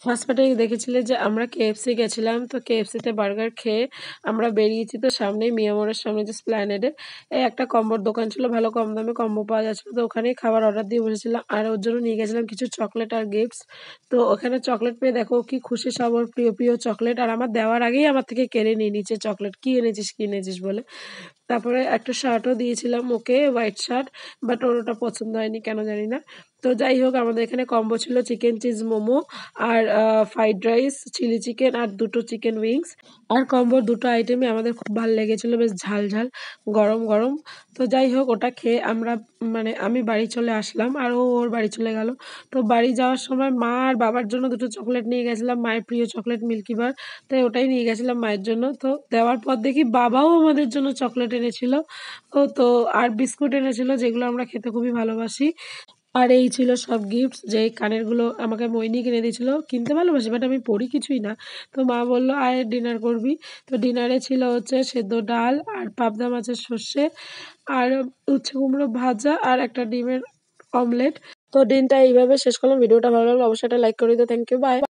First পার্টে দেখেছিলে যে আমরা KFC গেছিলাম, তো KFC তে বার্গার খেয়ে আমরা বেরিয়েছি। তো সামনেই মিয়া মোড়ের সামনে যে এসপ্ল্যানেডে এই একটা কম্বোর দোকান ছিল, ভালো কম দামে কম্বো পাওয়া যাচ্ছিল। তো ওখানেই খাবার অর্ডার দিয়ে বসেছিলাম আর ওর জন্য নিয়ে গেছিলাম কিছু চকলেট আর গিফটস। তো ওখানে চকলেট পেয়ে দেখো কি খুশি, সব ওর প্রিয় প্রিয় চকলেট, আর আমার দেওয়ার আগেই আমার থেকে কেড়ে নিয়ে নিচ্ছে চকলেট, কি এনেছিস বলে। তারপরে একটা শার্টও দিয়েছিলাম ওকে, হোয়াইট শার্ট, বাট ওর ওটা পছন্দ হয়নি কেন জানি না। তো যাই হোক, আমাদের এখানে কম্বো ছিল চিকেন চিজ মোমো আর ফ্রাইড রাইস, চিলি চিকেন আর দুটো চিকেন উইংস। আর কম্বোর দুটো আইটেমই আমাদের খুব ভালো লেগেছিলো, বেশ ঝাল ঝাল, গরম গরম। তো যাই হোক, ওটা খেয়ে আমরা মানে আমি বাড়ি চলে আসলাম আর ও ওর বাড়ি চলে গেল। তো বাড়ি যাওয়ার সময় মা আর বাবার জন্য দুটো চকলেট নিয়ে গেছিলাম, মায়ের প্রিয় চকলেট মিল্কি বার, তাই ওটাই নিয়ে গেছিলাম মায়ের জন্য। তো দেওয়ার পর দেখি বাবাও আমাদের জন্য চকলেট এনেছিল। তো আর বিস্কুট এনেছিল, যেগুলো আমরা খেতে খুবই ভালোবাসি। আর এই ছিল সব গিফটস। যে এই কানেরগুলো আমাকে মইনি কিনে দিয়েছিল, কিনতে ভালোবাসি বাট আমি পড়ি কিছুই না। তো মা বলল আয় ডিনার করবি। তো ডিনারে ছিল হচ্ছে সেদ্ধ ডাল আর পাবদা মাছের সর্ষে আর উচ্ছে কুমড়ো ভাজা আর একটা ডিমের অমলেট। তো দিনটা এইভাবে শেষ করলাম। ভিডিওটা ভালো লাগলে অবশ্যই একটা লাইক করে দিও। Thank you, by.